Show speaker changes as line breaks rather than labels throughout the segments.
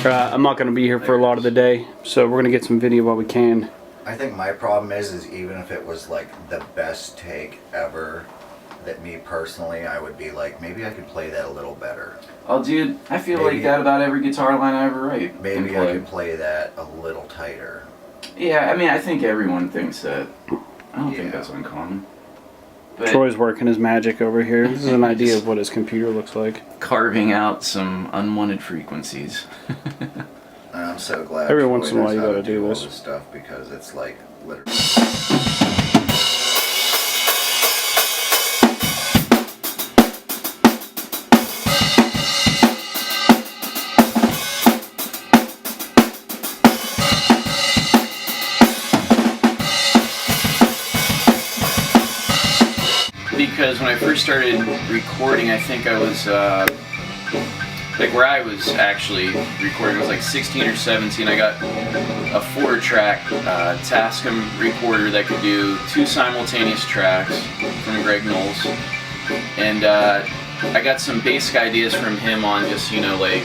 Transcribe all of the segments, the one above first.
I'm not going to be here for a lot of the day, so we're going to get some video while we can.
I think my problem is even if it was like the best take ever, that me personally, I would be like, maybe I could play that a little better.
Oh, dude, I feel like that about every guitar line I ever write.
Maybe I could play that a little tighter.
Yeah, I mean, I think everyone thinks that. I don't think that's uncommon. But
Troy's working his magic over here. This is an idea of what his computer looks like.
Carving out some unwanted frequencies.
And I'm so glad.
Every
Troy
once in a while
knows
you
how
gotta
to
do
all
this.
Stuff because it's like literally.
Because when I first started recording, I think I was, like where I was actually recording, I was like 16 or 17. I got a 4-track Tascam recorder that could do 2 simultaneous tracks from Greg Knowles. And I got some basic ideas from him on just, you know, like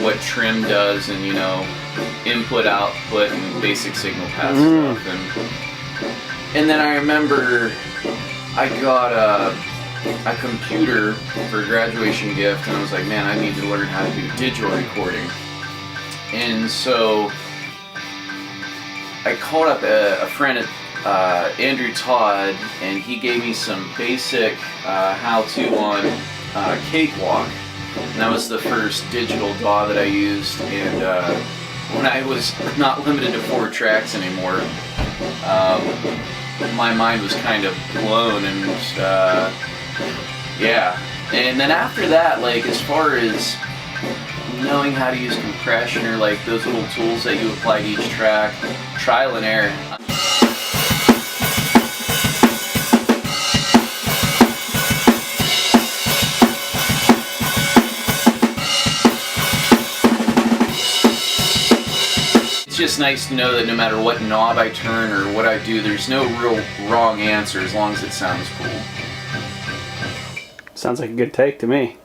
what trim does and, you know, input, output, and basic signal path stuff. And then I remember I got a computer for a graduation gift, and I was like, man, I need to learn how to do digital recording. And so I called up a friend at Andrew Todd, and he gave me some basic how-to on Cakewalk. And that was the first digital DAW that I used. And when I was not limited to 4 tracks anymore, my mind was kind of blown, and yeah. And then after that, like as far as knowing how to use compression or like those little tools that you apply to each track, trial and error. It's just nice to know that no matter what knob I turn or what I do, there's no real wrong answer as long as it sounds cool.
Sounds like a good take to me.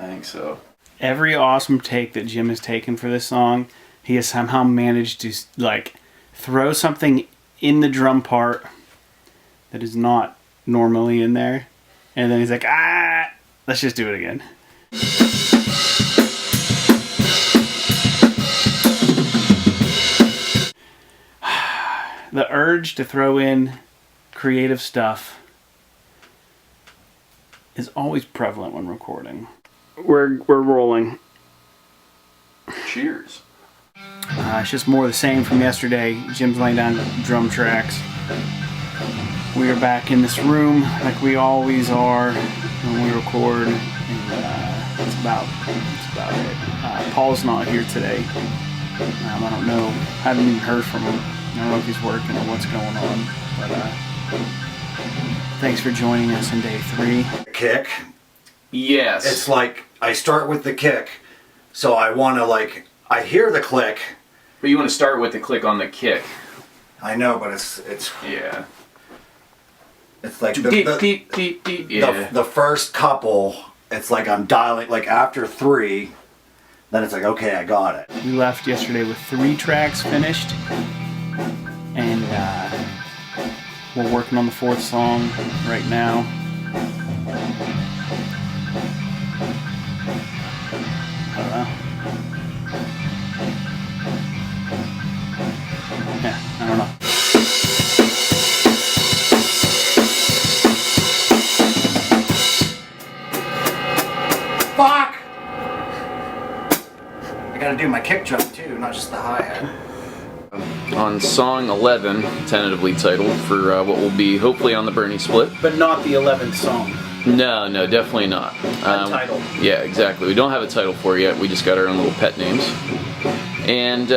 I think so.
Every awesome take that Jim has taken for this song, he has somehow managed to like throw something in the drum part that is not normally in there, and then he's like, let's just do it again. The urge to throw in creative stuff is always prevalent when recording. We're rolling.
Cheers.
It's just more of the same from yesterday. Jim's laying down drum tracks. We are back in this room like we always are when we record, and that's about it. Paul's not here today. I don't know. I haven't even heard from him. I don't know if he's working or what's going on. But thanks for joining us in day 3.
Kick.
Yes.
It's like I start with the kick, so I want to like I hear the click.
But you want to start with the click on the kick.
I know, but it's
Yeah.
it's like
The
the first couple. It's like I'm dialing like after 3, then it's like okay, I got it.
We left yesterday with 3 tracks finished, and we're working on the 4th song right now. I don't know. Yeah, I don't know.
Fuck! I gotta do my kick drum too, not just the hi-hat.
On song 11, tentatively titled for what will be hopefully on the Bernie split.
But not the 11th song.
No, definitely not.
Untitled.
Yeah, exactly. We don't have a title for it yet. We just got our own little pet names. And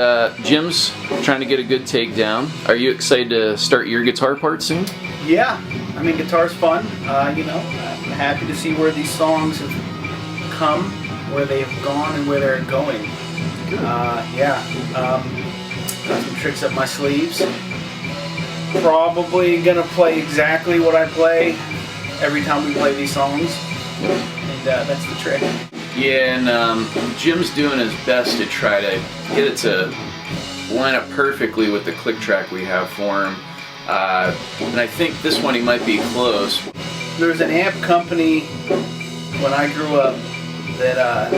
Jim's trying to get a good take down. Are you excited to start your guitar part soon?
Yeah, I mean, guitar's fun. You know, I'm happy to see where these songs have come, where they have gone, and where they're going. Got some tricks up my sleeves. Probably gonna play exactly what I play every time we play these songs, and that's the trick.
Yeah, and Jim's doing his best to try to get it to line up perfectly with the click track we have for him. And I think this one he might be close.
There was an amp company when I grew up that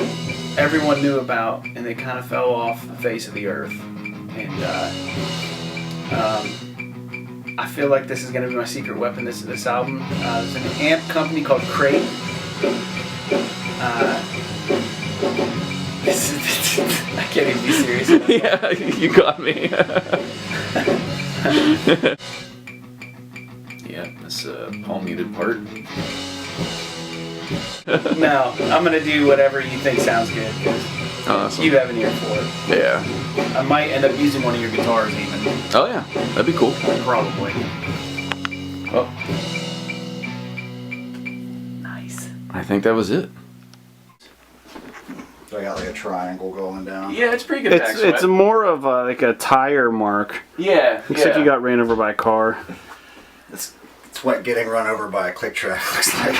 everyone knew about, and they kind of fell off the face of the earth. And I feel like this is going to be my secret weapon. This album. There's an amp company called Crate. I can't even be serious about
Yeah, you got me. Yeah, that's a palm muted part.
No, I'm gonna do whatever you think sounds good. 'Cause
Awesome.
you have an ear for it.
Yeah.
I might end up using one of your guitars even.
Oh yeah, that'd be cool.
Probably.
Oh,
Nice.
I think that was it.
So I got like a triangle going down.
Yeah, it's pretty good.
It's more of like a tire mark.
Yeah.
Looks like you got ran over by a car.
It's what getting run over by a click track looks like.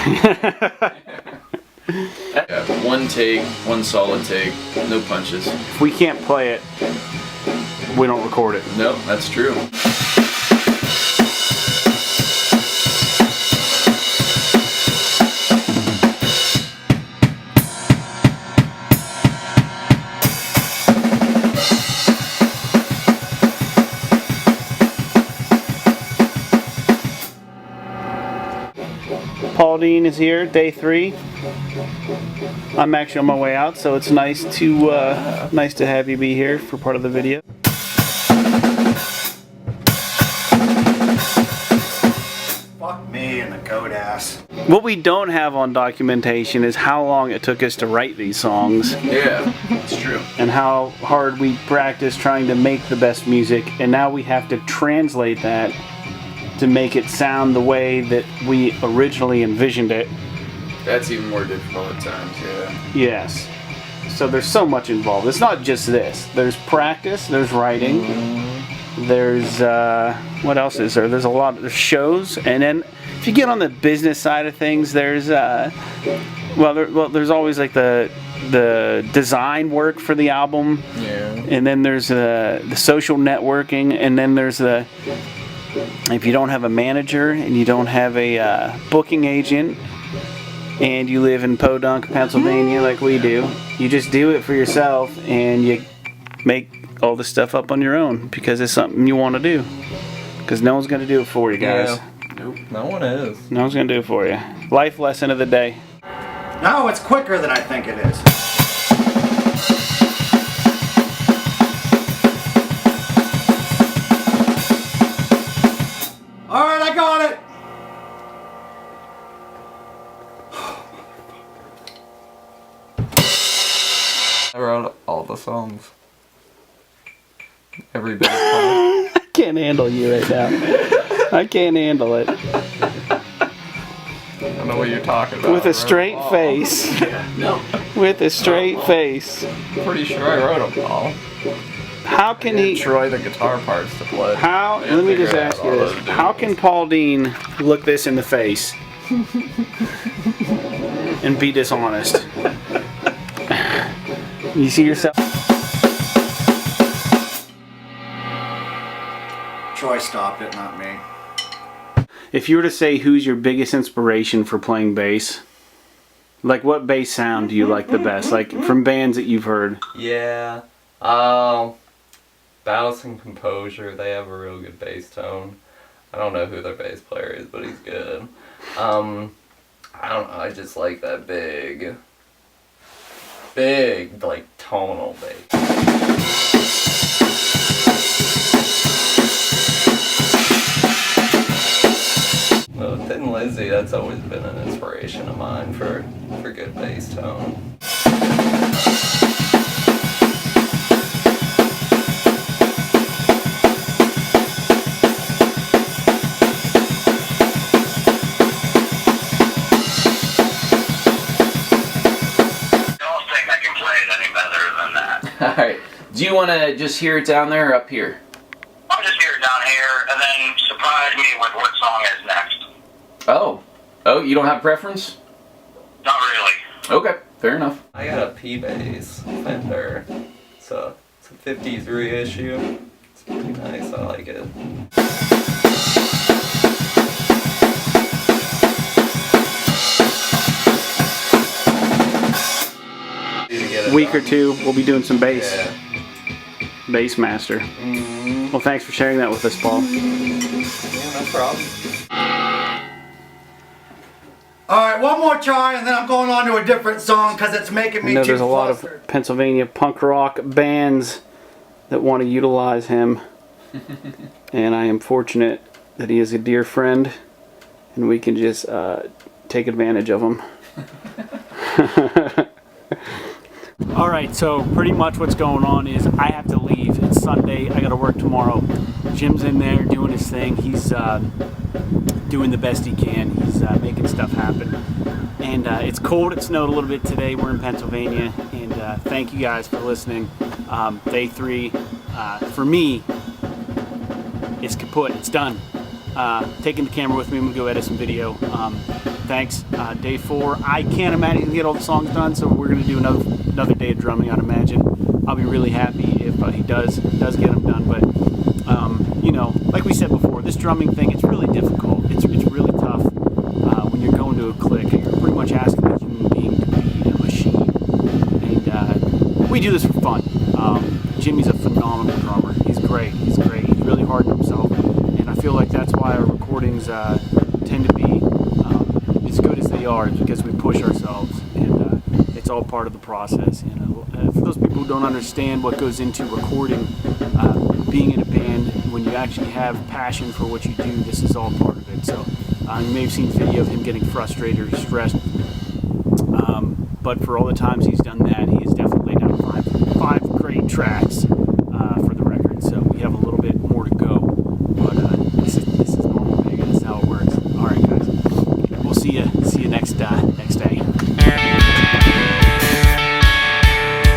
Yeah, one take, one solid take, no punches.
If we can't play it, we don't record it.
No, that's true.
Paul Dean is here, day 3. I'm actually on my way out, so it's nice to have you be here for part of the video.
Fuck me and the goat ass.
What we don't have on documentation is how long it took us to write these songs
Yeah, it's true.
and how hard we practiced trying to make the best music, and now we have to translate that to make it sound the way that we originally envisioned it.
That's even more difficult at times, yeah.
Yes. So there's so much involved. It's not just this. There's practice, there's writing, there's, what else is there? There's a lot, there's shows, and then if you get on the business side of things, there's, there's always like the design work for the album,
Yeah.
and then there's the social networking, and then there's if you don't have a manager and you don't have a booking agent and you live in Podunk, Pennsylvania like we do, you just do it for yourself and you make all the stuff up on your own because it's something you want to do. Because no one's going to do it for you guys.
Yeah. Nope. No one is.
No one's going to do it for you. Life lesson of the day.
No, it's quicker than I think it is. Alright, I got it!
I wrote all the songs. Every bit.
I can't handle you right now. I can't handle it.
I don't know what you're talking about.
With
I
a
wrote
straight
them all.
face. With a straight face.
Pretty sure I wrote them all.
How can
Get
he...
Troy the guitar parts to play.
How,
Yeah,
let me
figure
just
it out
ask you
all
this.
those
How
dudes.
can Paul Dean look this in the face and be dishonest? You see yourself?
Troy stopped it, not me.
If you were to say who's your biggest inspiration for playing bass, like what bass sound do you like the best? Like from bands that you've heard.
Yeah. Balance and Composure, they have a real good bass tone. I don't know who their bass player is, but he's good. I don't know, I just like that big, like, tonal bass. Well, Thin Lizzy, that's always been an inspiration of mine for good bass tone.
Alright. Do you want to just hear it down there or up here?
I'll just hear it down here, and then surprise me with what song is next.
Oh. Oh, you don't have preference?
Not really.
Okay.
Fair enough.
I got a P-Bass Fender. It's a 50s reissue. It's pretty nice. I like it.
Week or two, we'll be doing some bass.
Yeah.
Bass master. Well, thanks for sharing that with us, Paul.
Yeah, no problem.
All right, one more try, and then I'm going on to a different song because it's making
I
me
know
too
there's a lot
flustered.
of Pennsylvania punk rock bands that want to utilize him. And I am fortunate that he is a dear friend and we can just take advantage of him. Alright, so pretty much what's going on is I have to leave. It's Sunday, I gotta work tomorrow. Jim's in there doing his thing. He's doing the best he can. He's making stuff happen. And it's cold, it snowed a little bit today. We're in Pennsylvania. And thank you guys for listening. Day 3, for me, it's kaput, it's done. Taking the camera with me, I'm gonna go edit some video. Thanks. Day 4, I can't imagine he'll get all the songs done, so we're gonna do another day of drumming, I'd imagine. I'll be really happy if he does get them done, but you know, like we said before, this drumming thing, it's really difficult. It's really tough when you're going to a click. You're pretty much asking the human being to be a machine, and we do this for fun. Jimmy's a phenomenal drummer. He's great. He's really hard on himself, and I feel like that's why our recordings tend to be as good as they are, is because we push ourselves, and it's all part of the process. For those people who don't understand what goes into recording, being in a band, when you actually have passion for what you do, this is all part of it. So you may have seen video of him getting frustrated or stressed, but for all the times he's done that, he has definitely laid down five great tracks for the record. So we have a little bit more to go, but this is normal, Megan. This is how it works. All right, guys, we'll see you next day.